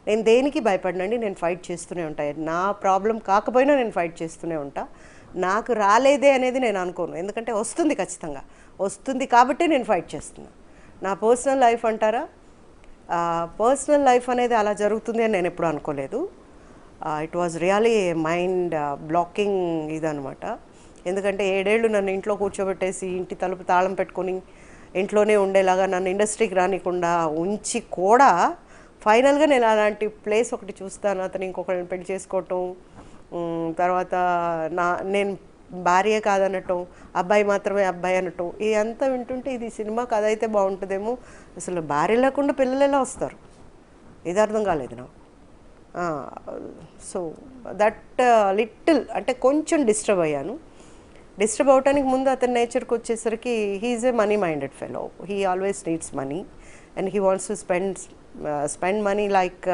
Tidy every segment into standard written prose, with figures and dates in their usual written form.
నేను దేనికి భయపడనండి, నేను ఫైట్ చేస్తూనే ఉంటాను. నా ప్రాబ్లం కాకపోయినా నేను ఫైట్ చేస్తూనే ఉంటా. నాకు రాలేదే అనేది నేను అనుకోను, ఎందుకంటే వస్తుంది, ఖచ్చితంగా వస్తుంది కాబట్టి నేను ఫైట్ చేస్తున్నా. నా పర్సనల్ లైఫ్ అంటారా, పర్సనల్ లైఫ్ అనేది అలా జరుగుతుంది అని నేను ఎప్పుడు అనుకోలేదు. It was really mind blocking ఇదనమాట. ఎందుకంటే 7 ఏళ్ళు నన్ను ఇంట్లో కూర్చోబెట్టేసి ఇంటి తలుపు తాళం పెట్టుకొని ఇంట్లోనే ఉండేలాగా నన్ను ఇండస్ట్రీకి రానికుండా ఉంచి కూడా ఫైనల్గా నేను అలాంటి ప్లేస్ ఒకటి చూస్తాను, అతను ఇంకొకరిని పెళ్లి చేసుకోవటం, తర్వాత నేను భార్య కాదనటం, అబ్బాయి మాత్రమే అబ్బాయి అనటం, ఇదంతా వింటుంటే ఇది సినిమా కథ అయితే బాగుంటుందేమో, అసలు భార్య లేకుండా పిల్లలు ఎలా వస్తారు, ఇది అర్థం కాలేదు నాకు. సో దట్ లిటిల్ అంటే కొంచెం డిస్టర్బ్ అయ్యాను. డిస్టర్బ్ అవడానికి ముందు అతని నేచర్కి వచ్చేసరికి he is a money minded fellow. He always needs money and he wants to spend money like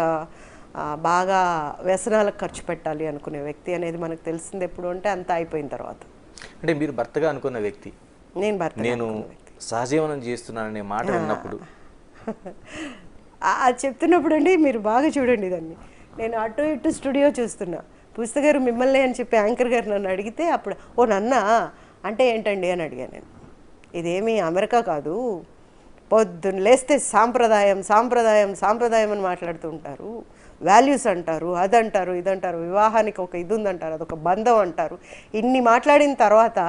బాగా వ్యసనాలకు ఖర్చు పెట్టాలి అనుకునే వ్యక్తి అనేది మనకు తెలిసింది ఎప్పుడు అంటే అంతా అయిపోయిన తర్వాత. అంటే మీరు భర్తగా అనుకున్న వ్యక్తి, నేను సహజీవనం చేస్తున్నాననే మాట విన్నప్పుడు అది చెప్తున్నప్పుడు అండి మీరు బాగా చూడండి దాన్ని, నేను అటు ఇటు స్టూడియో చూస్తున్నా, పుస్తక గారు మిమ్మల్ని అని చెప్పి యాంకర్ గారు నన్ను అడిగితే అప్పుడు ఓ నన్న అంటే ఏంటండి అని అడిగాను నేను. ఇదేమీ అమెరికా కాదు, పొద్దున్న లేస్తే సాంప్రదాయం సాంప్రదాయం సాంప్రదాయం అని మాట్లాడుతూ ఉంటారు, వాల్యూస్ అంటారు, అదంటారు ఇదంటారు, వివాహానికి ఒక ఇది ఉందంటారు, అదొక బంధం అంటారు. ఇన్ని మాట్లాడిన తర్వాత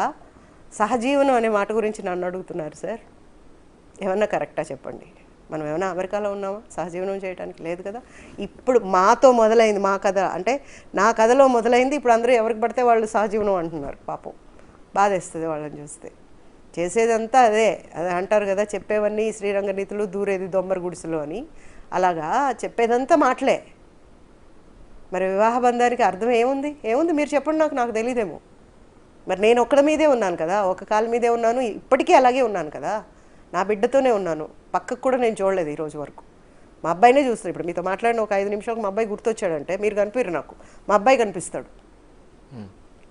సహజీవనం అనే మాట గురించి నన్ను అడుగుతున్నారు సార్. ఏమన్నా కరెక్టా చెప్పండి? మనం ఏమైనా అమెరికాలో ఉన్నామా సహజీవనం చేయడానికి? లేదు కదా. ఇప్పుడు మాతో మొదలైంది మా కథ, అంటే నా కథలో మొదలైంది. ఇప్పుడు అందరూ ఎవరికి పడితే వాళ్ళు సహజీవనం అంటున్నారు. పాపం బాధేస్తుంది వాళ్ళని చూస్తే. చేసేదంతా అదే అంటారు కదా, చెప్పేవన్నీ శ్రీరంగ నీతులు, దూరేది దొమ్మరి గుడిసెలు అని. అలాగా చెప్పేదంతా మాటలే. మరి వివాహ బంధానికి అర్థం ఏముంది మీరు చెప్పండి, నాకు తెలియదేమో. మరి నేను ఒక్కడి మీదే ఉన్నాను కదా, ఒక కాలు మీదే ఉన్నాను, ఇప్పటికీ అలాగే ఉన్నాను కదా, నా బిడ్డతోనే ఉన్నాను. పక్కకు కూడా నేను చూడలేదు ఈరోజు వరకు. మా అబ్బాయినే చూస్తాను. ఇప్పుడు మీతో మాట్లాడిన ఒక 5 నిమిషాలకు మా అబ్బాయి గుర్తొచ్చాడంటే మీరు కనిపిరు నాకు, మా అబ్బాయి కనిపిస్తాడు.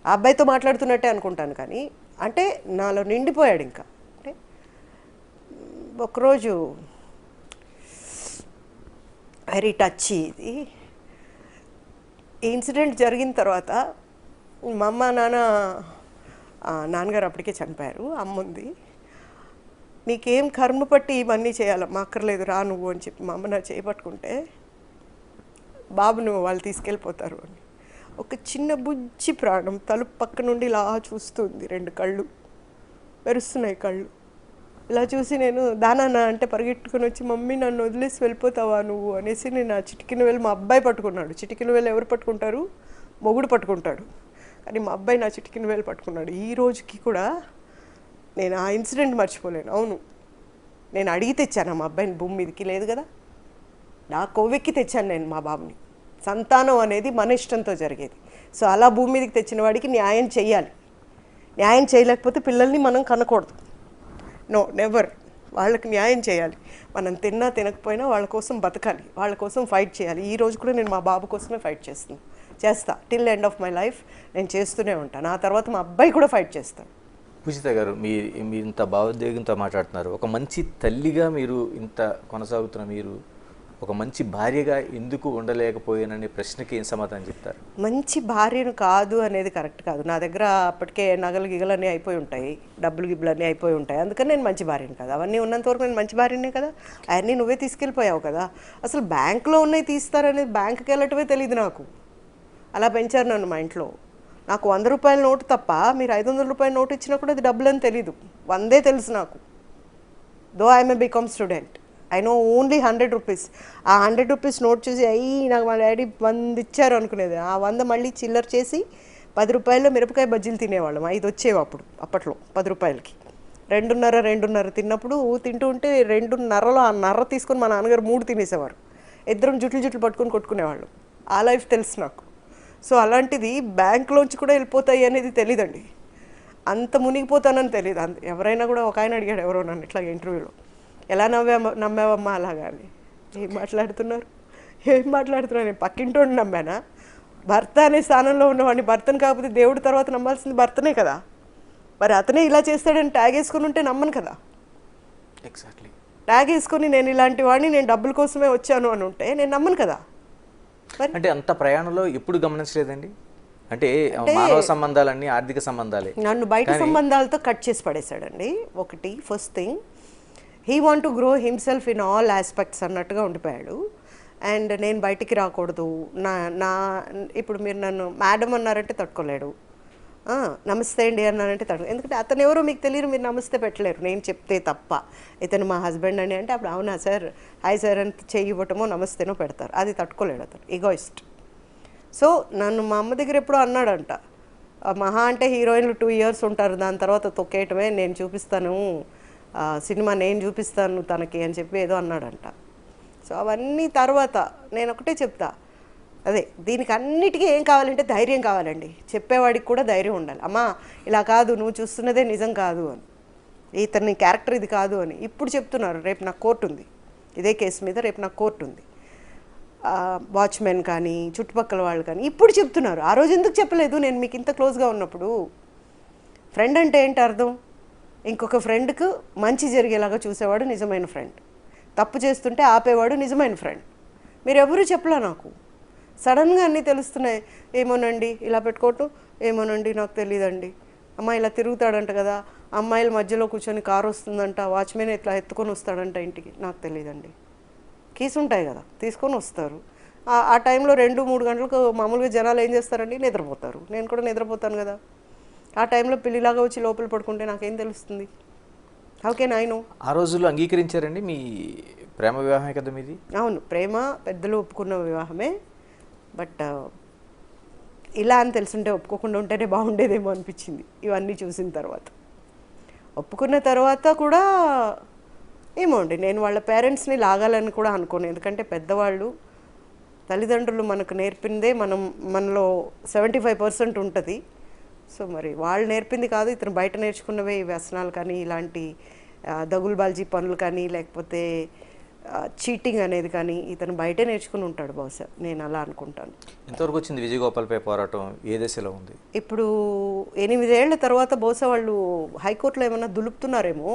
ఆ అబ్బాయితో మాట్లాడుతున్నట్టే అనుకుంటాను, కానీ అంటే నాలో నిండిపోయాడు. ఇంకా అంటే ఒకరోజు వెరీ టచ్ ఇది. ఈ ఇన్సిడెంట్ జరిగిన తర్వాత మా అమ్మ నాన్నగారు అప్పటికే చనిపోయారు, అమ్మ ఉంది. నీకేం కర్మ పట్టి ఇవన్నీ చేయాలమ్మా, అక్కర్లేదు రా నువ్వు అని చెప్పి మా అమ్మ నా చేపట్టుకుంటే, బాబు నువ్వు వాళ్ళు తీసుకెళ్ళిపోతారు అని. ఒక చిన్న బుజ్జి ప్రాణం తలుపు పక్క నుండి ఇలా చూస్తుంది, 2 కళ్ళు మెరుస్తున్నాయి కళ్ళు. ఇలా చూసి నేను దానా అంటే పరిగెట్టుకుని వచ్చి, మమ్మీ నన్ను వదిలేసి వెళ్ళిపోతావా నువ్వు అనేసి నేను ఆ చిటికిన వేలు మా అబ్బాయి పట్టుకున్నాడు. చిటికిన వేలు ఎవరు పట్టుకుంటారు? మొగుడు పట్టుకుంటాడు. కానీ మా అబ్బాయి నా చిటికిన వేలు పట్టుకున్నాడు. ఈ రోజుకి కూడా నేను ఆ ఇన్సిడెంట్ మర్చిపోలేను. అవును, నేను అడిగి తెచ్చాను మా అబ్బాయిని భూమి మీదకి, లేదు కదా, నా కొవ్వెక్కి తెచ్చాను నేను మా బాబుని. సంతానం అనేది మన ఇష్టంతో జరిగేది. సో అలా భూమి మీదకి తెచ్చిన వాడికి న్యాయం చేయాలి. న్యాయం చేయలేకపోతే పిల్లల్ని మనం కనకూడదు. No, never. వాళ్ళకి న్యాయం చేయాలి. మనం తిన్నా తినకపోయినా వాళ్ళ కోసం బతకాలి, వాళ్ళ కోసం ఫైట్ చేయాలి. ఈ రోజు కూడా నేను మా బాబు కోసమే ఫైట్ చేస్తా till end of my life. నేను చేస్తూనే ఉంటాను. ఆ తర్వాత మా అబ్బాయి కూడా ఫైట్ చేస్తాను. పూజిత గారు, మీరు ఇంత భావోద్వేగంతో మాట్లాడుతున్నారు. ఒక మంచి తల్లిగా మీరు ఇంత కొనసాగుతున్న మీరు ఒక మంచి భార్యగా ఎందుకు ఉండలేకపోయాననే ప్రశ్నకి ఏం సమాధానం చెప్తారు? మంచి భార్యను కాదు అనేది కరెక్ట్ కాదు. నా దగ్గర అప్పటికే నగలు గిగలన్నీ అయిపోయి ఉంటాయి, డబ్బులు గిబ్బులన్నీ అయిపోయి ఉంటాయి. అందుకని నేను మంచి భార్యను కదా. అవన్నీ ఉన్నంతవరకు నేను మంచి భార్యనే కదా. అవన్నీ నువ్వే తీసుకెళ్ళిపోయావు కదా. అసలు బ్యాంకులో ఉన్నాయి తీస్తారనేది బ్యాంకుకి వెళ్ళటమే తెలియదు నాకు. అలా పెంచారు నన్ను మా ఇంట్లో. నాకు 100 రూపాయల నోటు తప్ప మీరు 500 రూపాయల నోటు ఇచ్చినా కూడా అది డబ్బులు అని తెలీదు. 100 తెలుసు నాకు. Though I'm a BCom student, I know only 100 rupees. ఆ 100 రూపీస్ నోట్ చూసి నాకు మా డాడీ 100 ఇచ్చారు అనుకునేది. ఆ 100 మళ్ళీ చిల్లర చేసి 10 రూపాయల్లో మిరపకాయ బజ్జీలు తినేవాళ్ళం. 5 వచ్చేవి అప్పట్లో 10 రూపాయలకి. 2.5 తిన్నప్పుడు తింటూ ఉంటే 2.5లో ఆ నర్ర తీసుకొని మా నాన్నగారు 3 తినేసేవారు. ఇద్దరం జుట్లు పట్టుకొని కొట్టుకునేవాళ్ళం. ఆ లైఫ్ తెలుసు నాకు. సో అలాంటిది బ్యాంక్లోంచి కూడా వెళ్ళిపోతాయి అనేది తెలీదండి. అంత మునిగిపోతానని తెలియదు. ఎవరైనా కూడా, ఒక ఆయన అడిగాడు ఎవరో నన్ను ఇట్లా ఇంటర్వ్యూలో, ఎలా నమ్మావమ్మా అలాగా అని. ఏం మాట్లాడుతున్నారు నేను పక్కింటోడిని నమ్మానా? భర్త అనే స్థానంలో ఉన్నవాడిని, భర్తను కాకపోతే దేవుడి తర్వాత నమ్మాల్సింది భర్తనే కదా. మరి అతనే ఇలా చేస్తాడని ట్యాగ్ వేసుకొని ఉంటే నమ్మను కదా. ఎగ్జాక్ట్లీ. ట్యాగ్ వేసుకొని నేను ఇలాంటి వాడిని, నేను డబ్బుల కోసమే వచ్చాను అని ఉంటే నేను నమ్మను కదా. అంటే అంత ప్రయాణంలో ఎప్పుడు గమనించలేదండి? అంటే మానవ సంబంధాలన్నీ ఆర్థిక సంబంధాలే. నన్ను బయట సంబంధాలతో కట్ చేసి పడేశాడండి. ఒకటి first thing, he want to grow himself in all aspects అన్నట్టుగా ఉండిపోయాడు. అండ్ నేను బయటికి రాకూడదు, నా నా ఇప్పుడు మీరు నన్ను మేడం అన్నారంటే తట్టుకోలేడు, నమస్తే అండి అన్నానంటే ఎందుకంటే అతను ఎవరో మీకు తెలియదు, మీరు నమస్తే పెట్టలేరు నేను చెప్తే తప్ప. ఇతను మా హస్బెండ్ అని అంటే అప్పుడు అవునా సార్, హాయ్ సార్ అని చెయ్యి ఇవ్వటమో నమస్తేనో పెడతారు. అది తట్టుకోలేడు అతను, ఈగోయిస్ట్. సో నన్ను మా అమ్మ దగ్గర ఎప్పుడో అన్నాడంట, మహా అంటే హీరోయిన్లు 2 years ఉంటారు, దాని తర్వాత తొక్కేయటమే, నేను చూపిస్తాను సినిమా, నేను చూపిస్తాను తనకి అని చెప్పి ఏదో అన్నాడంట. సో అవన్నీ తర్వాత నేను ఒకటే చెప్తా, అదే దీనికి అన్నిటికీ ఏం కావాలంటే ధైర్యం కావాలండి. చెప్పేవాడికి కూడా ధైర్యం ఉండాలి. అమ్మా ఇలా కాదు, నువ్వు చూస్తున్నదే నిజం కాదు అని, ఇతని క్యారెక్టర్ ఇది కాదు అని. ఇప్పుడు చెప్తున్నారు, రేపు నాకు కోర్టు ఉంది, ఇదే కేసు మీద రేపు నాకు కోర్టు ఉంది. వాచ్మెన్ కానీ చుట్టుపక్కల వాళ్ళు కానీ ఇప్పుడు చెప్తున్నారు. ఆ రోజు ఎందుకు చెప్పలేదు నేను మీకు ఇంత క్లోజ్గా ఉన్నప్పుడు? ఫ్రెండ్ అంటే ఏంటి అర్థం? ఇంకొక ఫ్రెండ్కు మంచి జరిగేలాగా చూసేవాడు నిజమైన ఫ్రెండ్, తప్పు చేస్తుంటే ఆపేవాడు నిజమైన ఫ్రెండ్. మీరు ఎవరు చెప్పలే నాకు. సడన్గా అన్నీ తెలుస్తున్నాయి. ఏమోనండి ఇలా పెట్టుకోవటం, ఏమోనండి నాకు తెలియదండి, అమ్మ ఇలా తిరుగుతాడంట కదా, అమ్మాయిల మధ్యలో కూర్చొని కారు వస్తుందంట, వాచ్మెన్ ఇట్లా ఎత్తుకొని వస్తాడంట ఇంటికి, నాకు తెలియదండి. కీస్ ఉంటాయి కదా, తీసుకొని వస్తారు. ఆ టైంలో 2-3 గంటలకు మామూలుగా జనాలు ఏం చేస్తారండి, నిద్రపోతారు. నేను కూడా నిద్రపోతాను కదా. ఆ టైంలో పిల్లిలాగా వచ్చి లోపల పడుకుంటే నాకేం తెలుస్తుంది? How can I know? ఆ రోజుల్లో అంగీకరించారండి మీ ప్రేమ వివాహమే కదా మీది? అవును, ప్రేమ, పెద్దలు ఒప్పుకున్న వివాహమే. బట్ ఇలా అని తెలుసుంటే ఒప్పుకోకుండా ఉంటేనే బాగుండేదేమో అనిపించింది ఇవన్నీ చూసిన తర్వాత. ఒప్పుకున్న తర్వాత కూడా ఏమో అండి, నేను వాళ్ళ పేరెంట్స్ని లాగాలని కూడా అనుకోను. ఎందుకంటే పెద్దవాళ్ళు, తల్లిదండ్రులు మనకు నేర్పిందే మనలో 75% ఉంటుంది. సో మరి వాళ్ళు నేర్పింది కాదు, ఇతను బయట నేర్చుకున్నవే ఈ వ్యసనాలు కానీ, ఇలాంటి దగులుబాల్జీ పనులు కానీ, లేకపోతే చీటింగ్ అనేది కానీ ఇతను బయటే నేర్చుకుని ఉంటాడు బహుశా, నేను అలా అనుకుంటాను. ఎంతవరకు వచ్చింది విజయగోపాల్పై పోరాటం, ఏ దశలో ఉంది? ఇప్పుడు 8 ఏళ్ల తర్వాత బహుశా వాళ్ళు హైకోర్టులో ఏమన్నా దులుపుతున్నారేమో.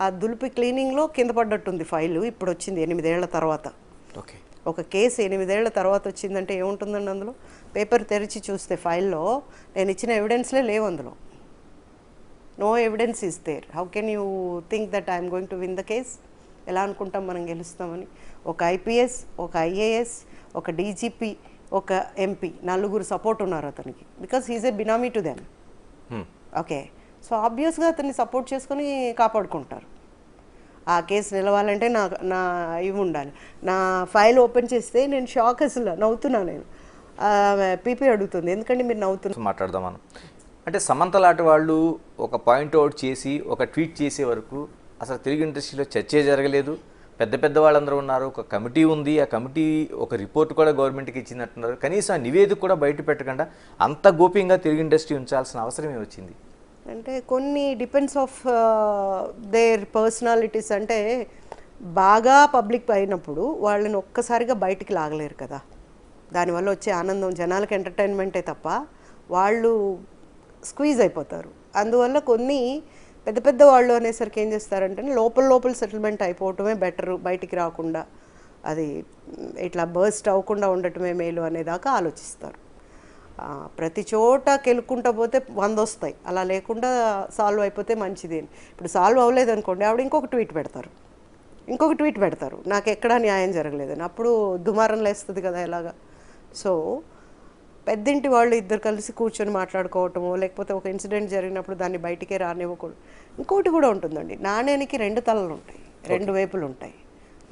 ఆ దులిపి క్లీనింగ్లో కింద పడ్డట్టుంది ఫైలు. ఇప్పుడు వచ్చింది 8 ఏళ్ల తర్వాత. ఓకే, ఒక కేసు 8 ఏళ్ల తర్వాత వచ్చిందంటే ఏముంటుందండి అందులో? పేపర్ తెరిచి చూస్తే ఫైల్లో నేను ఇచ్చిన ఎవిడెన్స్లే లేవు అందులో. No evidence is there. How can you think that I'm going to win the case? ఎలా అనుకుంటాం మనం గెలుస్తామని? ఒక ఐపీఎస్, ఒక ఐఏఎస్, ఒక డీజీపీ, ఒక ఎంపీ, 4 సపోర్ట్ ఉన్నారు అతనికి, because he's a benami to them. Okay, so ఆబ్వియస్గా అతన్ని సపోర్ట్ చేసుకొని కాపాడుకుంటారు. ఆ కేసు నిలవాలంటే నా ఇవి ఉండాలి. నా ఫైల్ ఓపెన్ చేస్తే నేను షాక్, అసలు నవ్వుతున్నా నేను. పీపీ అడుగుతుంది, ఎందుకంటే మీరు నవ్వుతున్నారు. మాట్లాడదాం మనం. అంటే సమంత లాంటి వాళ్ళు ఒక పాయింట్ అవుట్ చేసి ఒక ట్వీట్ చేసే వరకు అసలు తెలుగు ఇండస్ట్రీలో చర్చే జరగలేదు. పెద్ద పెద్ద వాళ్ళందరూ ఉన్నారు, ఒక కమిటీ ఉంది, ఆ కమిటీ ఒక రిపోర్ట్ కూడా గవర్నమెంట్కి ఇచ్చినట్టున్నారు. కనీసం ఆ నివేదిక కూడా బయట పెట్టకుండా అంత గోప్యంగా తెలుగు ఇండస్ట్రీ ఉంచాల్సిన అవసరమే వచ్చింది. అంటే కొన్ని డిపెండ్స్ ఆఫ్ దేర్ పర్సనాలిటీస్. అంటే బాగా పబ్లిక్ అయినప్పుడు వాళ్ళని ఒక్కసారిగా బయటికి లాగలేరు కదా. దానివల్ల వచ్చే ఆనందం జనాలకు ఎంటర్టైన్మెంటే తప్ప వాళ్ళు స్క్వీజ్ అయిపోతారు. అందువల్ల కొన్ని పెద్ద పెద్ద వాళ్ళు అనేసరికి ఏం చేస్తారంటే లోపల సెటిల్మెంట్ అయిపోవటమే బెటరు, బయటికి రాకుండా అది ఇట్లా బర్స్ట్ అవ్వకుండా ఉండటమే మేలు అనేదాకా ఆలోచిస్తారు. ప్రతి చోట కెలుక్కుంటా పోతే 100 వస్తాయి, అలా లేకుండా సాల్వ్ అయిపోతే మంచిది. ఇప్పుడు సాల్వ్ అవ్వలేదు అనుకోండి, ఆవిడ ఇంకొక ట్వీట్ పెడతారు, నాకు ఎక్కడా న్యాయం జరగలేదని. అప్పుడు దుమారం లేస్తుంది కదా ఎలాగా. సో పెద్దింటి వాళ్ళు ఇద్దరు కలిసి కూర్చొని మాట్లాడుకోవటము, లేకపోతే ఒక ఇన్సిడెంట్ జరిగినప్పుడు దాన్ని బయటికే రానివ్వకూడదు. ఇంకోటి కూడా ఉంటుందండి, నాణ్యానికి 2 తలలు ఉంటాయి, 2 వైపులు ఉంటాయి.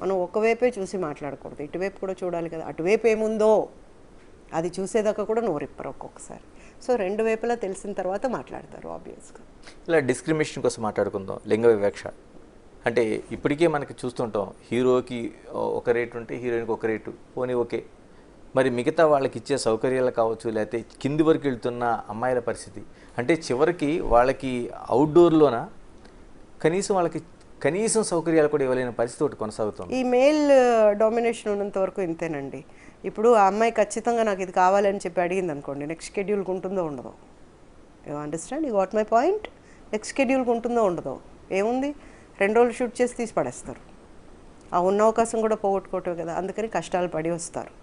మనం ఒకవైపే చూసి మాట్లాడకూడదు, ఇటువైపు కూడా చూడాలి కదా. అటువైపు ఏముందో అది చూసేదాకా కూడా నోరిప్పరు ఒక్కొక్కసారి. సో 2 వైపులా తెలిసిన తర్వాత మాట్లాడతారు ఆబ్వియస్గా. ఇలా డిస్క్రిమినేషన్ కోసం మాట్లాడుకుందాం. లింగ వివక్ష అంటే ఇప్పటికే మనకి చూస్తుంటాం, హీరోకి ఒక రేటు ఉంటే హీరోయిన్కి ఒక రేటు, పోనీ ఓకే. మరి మిగతా వాళ్ళకి ఇచ్చే సౌకర్యాలు కావచ్చు, లేకపోతే కింది వరకు వెళ్తున్న అమ్మాయిల పరిస్థితి అంటే చివరికి వాళ్ళకి అవుట్డోర్లోన కనీసం సౌకర్యాలు కూడా ఇవ్వలేని పరిస్థితి ఒకటి కొనసాగుతుంది. ఈ మేల్ డామినేషన్ ఉన్నంత వరకు ఇంతేనండి. ఇప్పుడు ఆ అమ్మాయి ఖచ్చితంగా నాకు ఇది కావాలని చెప్పి అడిగింది అనుకోండి, నెక్స్ట్ షెడ్యూల్కి ఉంటుందో ఉండదో? You understand, you got my point? Next షెడ్యూల్కి ఉంటుందో ఉండదో? ఏముంది, 2 రోజులు షూట్ చేసి తీసి పడేస్తారు. ఆ ఉన్న అవకాశం కూడా పోగొట్టుకోవటం కదా. అందుకని కష్టాలు పడి వస్తారు.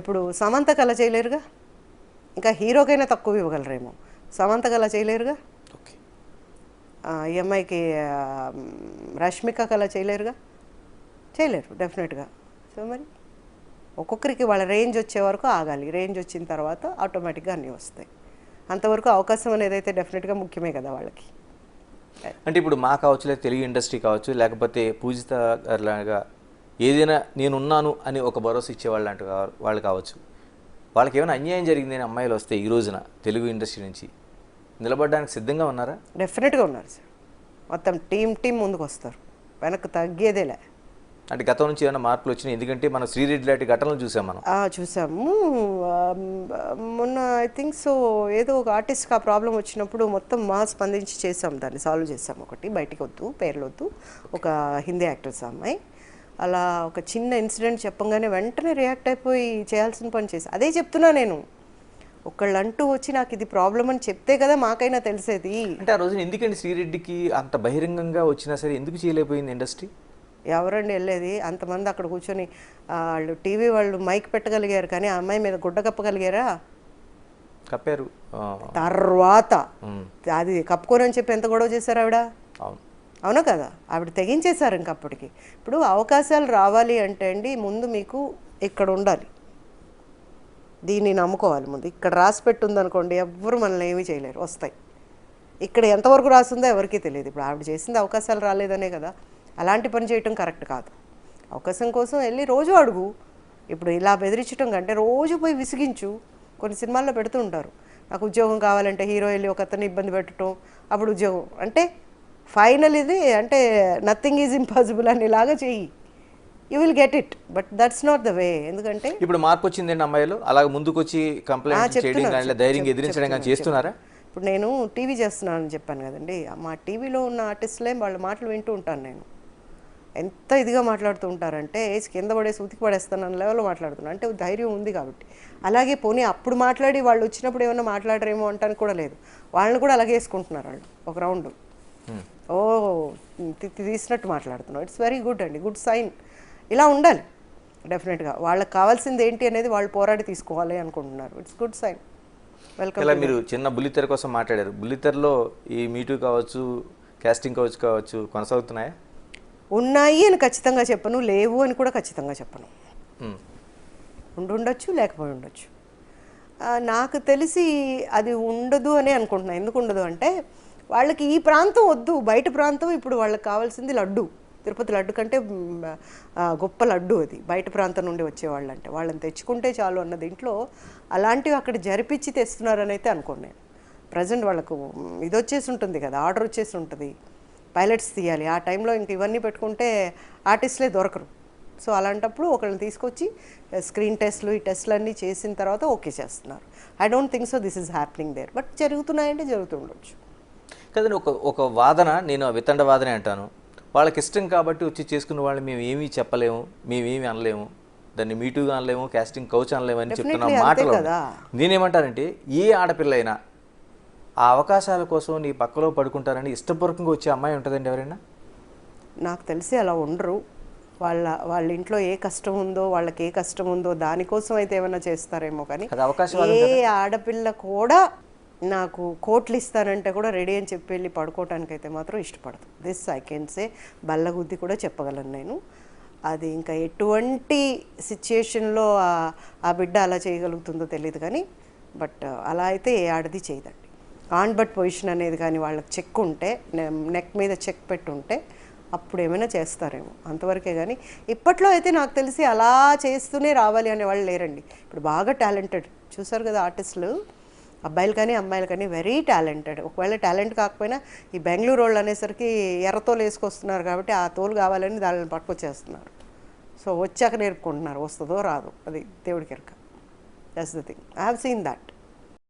ఇప్పుడు సమంతకు అలా చేయలేరుగా, ఇంకా హీరోకైనా తక్కువ ఇవ్వగలరేమో, సమంతకు అలా చేయలేరుగా, ఓకే. ఈ అమ్మాయికి రష్మికకు అలా చేయలేరుగా, చేయలేరు డెఫినెట్గా. సో మరి ఒక్కొక్కరికి వాళ్ళ రేంజ్ వచ్చే వరకు ఆగాలి, రేంజ్ వచ్చిన తర్వాత ఆటోమేటిక్గా అన్నీ వస్తాయి. అంతవరకు అవకాశం అనేది అయితే డెఫినెట్గా ముఖ్యమే కదా వాళ్ళకి. అంటే ఇప్పుడు మా కావచ్చు, లేదా తెలుగు ఇండస్ట్రీ కావచ్చు, లేకపోతే పూజిత గారిలాగా ఏదైనా నేనున్నాను అని ఒక భరోసా ఇచ్చేవాళ్ళు లాంటి వాళ్ళు కావచ్చు, వాళ్ళకి ఏమైనా అన్యాయం జరిగిందని అమ్మాయిలు వస్తే ఈ రోజున తెలుగు ఇండస్ట్రీ నుంచి నిలబడడానికి సిద్ధంగా ఉన్నారా? డెఫినెట్గా ఉన్నారు సార్. మొత్తం టీం ముందుకు వస్తారు, వెనక్కి తగ్గేదేలే. అంటే గతం నుంచి ఏమైనా మార్పులు వచ్చినాయి? ఎందుకంటే మనం శ్రీరెడ్డి లాంటి ఘటనలు చూసాం మనం. చూసాము. మొన్న ఐ థింక్ సో ఏదో ఒక ఆర్టిస్ట్కి ఆ ప్రాబ్లం వచ్చినప్పుడు మొత్తం స్పందించి చేసాం, దాన్ని సాల్వ్ చేసాం. ఒకటి బయటికి వద్దు, పేర్లు వద్దు, ఒక హిందీ యాక్టర్స్ అమ్మాయి అలా ఒక చిన్న ఇన్సిడెంట్ చెప్పంగానే వెంటనే రియాక్ట్ అయిపోయి చేయాల్సిన పని చేసి, అదే చెప్తున్నా నేను, ఒకళ్ళు అంటూ వచ్చి నాకు ఇది ప్రాబ్లం అని చెప్తే కదా మాకైనా తెలిసేది. అంటే ఆ రోజున ఎందుకండి శ్రీరెడ్డికి అంత బహిరంగంగా వచ్చినా సరే ఎందుకు చేయలేకపోయింది ఇండస్ట్రీ? ఎవరండి వెళ్ళేది? అంతమంది అక్కడ కూర్చొని వాళ్ళు టీవీ వాళ్ళు మైక్ పెట్టగలిగారు, కానీ ఆ అమ్మాయి మీద గుడ్డ కప్పగలిగారా? కప్పారు. తర్వాత అది కప్పుకోని అని చెప్పి ఎంత గొడవ చేశారు ఆవిడ? అవును, అవునా కదా? ఆవిడ తెగించేశారు ఇంకప్పటికి. ఇప్పుడు అవకాశాలు రావాలి అంటే అండి, ముందు మీకు ఇక్కడ ఉండాలి, దీన్ని నమ్ముకోవాలి. ముందు ఇక్కడ రాసి పెట్టుందనుకోండి, ఎవ్వరు మనల్ని ఏమీ చేయలేరు, వస్తాయి. ఇక్కడ ఎంతవరకు రాసిందో ఎవరికీ తెలియదు. ఇప్పుడు ఆవిడ చేసింది అవకాశాలు రాలేదనే కదా. అలాంటి పని చేయటం కరెక్ట్ కాదు. అవకాశం కోసం వెళ్ళి రోజు అడుగు. ఇప్పుడు ఇలా బెదిరించడం కంటే రోజు పోయి విసిగించు. కొన్ని సినిమాల్లో పెడుతూ ఉంటారు, నాకు ఉద్యోగం కావాలంటే హీరో వెళ్ళి ఒక అతన్ని ఇబ్బంది పెట్టడం, అప్పుడు ఉద్యోగం అంటే ఫైనల్ ఇది అంటే నథింగ్ ఈజ్ ఇంపాసిబుల్ అనేలాగా చెయ్యి, you will get it. But that's not the way. ఎందుకంటే ఇప్పుడు మార్పు వచ్చిందండి అమ్మాయిలు, అలాగ ముందుకు వచ్చి కంప్లైంట్ చేయడం కానీ ధైర్యంగా ఎదిరించడం కానీ చేస్తున్నారా? ఇప్పుడు నేను టీవీ చేస్తున్నానని చెప్పాను కదండి, మా టీవీలో ఉన్న ఆర్టిస్టులే వాళ్ళ మాటలు వింటూ ఉంటాను నేను. ఎంత ఇదిగా మాట్లాడుతూ ఉంటారంటే ఏసి కింద పడేసి ఉతికి పడేస్తాను అన్న లెవెల్లో మాట్లాడుతున్నాను. అంటే ధైర్యం ఉంది కాబట్టి. అలాగే పోనీ అప్పుడు మాట్లాడి వాళ్ళు వచ్చినప్పుడు ఏమన్నా మాట్లాడరేమో అంటానికి కూడా లేదు, వాళ్ళని కూడా అలాగే వేసుకుంటున్నారు వాళ్ళు ఒక రౌండ్. ఓ తీసినట్టు మాట్లాడుతున్నాం. ఇట్స్ వెరీ గుడ్ అండి, గుడ్ సైన్. ఇలా ఉండాలి డెఫినెట్గా. వాళ్ళకి కావాల్సింది ఏంటి అనేది వాళ్ళు పోరాడి తీసుకోవాలి అనుకుంటున్నారు. It's good sign. వెల్కమ్. ఇలా మీరు చిన్న బుల్లితెర కోసం మాట్లాడారు, బుల్లితెరలో ఈ మీటూ కావచ్చు, కాస్టింగ్ కౌచ్ కావచ్చు కొనసాగుతున్నాయా? ఉన్నాయి అని ఖచ్చితంగా చెప్పను, లేవు అని కూడా ఖచ్చితంగా చెప్పను. ఉండొచ్చు, లేకపోయి ఉండొచ్చు. నాకు తెలిసి అది ఉండదు అని అనుకుంటున్నాను. ఎందుకు ఉండదు అంటే, వాళ్ళకి ఈ ప్రాంతం వద్దు, బయట ప్రాంతం. ఇప్పుడు వాళ్ళకి కావాల్సింది లడ్డు, తిరుపతి లడ్డు కంటే గొప్ప లడ్డు అది. బయట ప్రాంతం నుండి వచ్చేవాళ్ళు అంటే వాళ్ళని తెచ్చుకుంటే చాలు అన్న దీంట్లో అలాంటివి అక్కడ జరిపించి తెస్తున్నారని అయితే అనుకోను నేను. ప్రజెంట్ వాళ్ళకు ఇది వచ్చేసి ఉంటుంది కదా, ఆర్డర్ వచ్చేసి ఉంటుంది, పైలట్స్ తీయాలి. ఆ టైంలో ఇంక ఇవన్నీ పెట్టుకుంటే ఆర్టిస్టులే దొరకరు. సో అలాంటప్పుడు ఒకళ్ళని తీసుకొచ్చి స్క్రీన్ టెస్ట్లు, ఈ టెస్ట్లు అన్నీ చేసిన తర్వాత ఓకే చేస్తున్నారు. I don't think so this is happening there. But జరుగుతున్నాయంటే జరుగుతుండొచ్చు కదండి. ఒక వాదన, నేను వితండ వాదనే అంటాను, వాళ్ళకి ఇష్టం కాబట్టి వచ్చి చేసుకున్న వాళ్ళు మేము ఏమీ చెప్పలేము, మేమేమి అనలేము, దాన్ని మీటుగా అనలేము, కాస్టింగ్ కౌచ్ అనలేము అని చెప్తున్న మాటలు. నేనేమంటానంటే, ఏ ఆడపిల్ల అయినా ఆ అవకాశాల కోసం నీ పక్కలో పడుకుంటారని ఇష్టపూర్వకంగా వచ్చే అమ్మాయి ఉంటుందండి ఎవరైనా? నాకు తెలిసి అలా ఉండరు. వాళ్ళ ఇంట్లో ఏ కష్టం ఉందో, వాళ్ళకి ఏ కష్టం ఉందో దానికోసం అయితే ఏమైనా చేస్తారేమో. కానీ ఏ ఆడపిల్ల కూడా నాకు కోట్లు ఇస్తానంటే కూడా రెడీ అని చెప్పి వెళ్ళి పడుకోవటానికి అయితే మాత్రం ఇష్టపడదు. దిస్ ఐ కెన్ సే, బల్లగుద్ది కూడా చెప్పగలను నేను. అది ఇంకా ఎటువంటి సిచ్యుయేషన్లో ఆ బిడ్డ అలా చేయగలుగుతుందో తెలియదు కానీ, బట్ అలా అయితే ఏ ఆడది చేయదండి. ఆన్ బట్ పొజిషన్ అనేది కానీ వాళ్ళకి చెక్ ఉంటే, నెక్ మీద చెక్ పెట్టుంటే అప్పుడు ఏమైనా చేస్తారేమో, అంతవరకే. కానీ ఇప్పట్లో అయితే నాకు తెలిసి అలా చేస్తూనే రావాలి అనే వాళ్ళు లేరండి. ఇప్పుడు బాగా టాలెంటెడ్ చూసారు కదా ఆర్టిస్టులు, అబ్బాయిలు కానీ అమ్మాయిలు కానీ వెరీ టాలెంటెడ్. ఒకవేళ టాలెంట్ కాకపోయినా ఈ బెంగళూరు వాళ్ళు అనేసరికి ఎర్రతోలు వేసుకొస్తున్నారు కాబట్టి ఆ తోలు కావాలని దానిని పట్టుకొచ్చేస్తున్నారు. సో వచ్చాక నేర్పుకుంటున్నారు, వస్తుందో రాదు అది దేవుడికి ఎరక. That's the thing. I have seen that.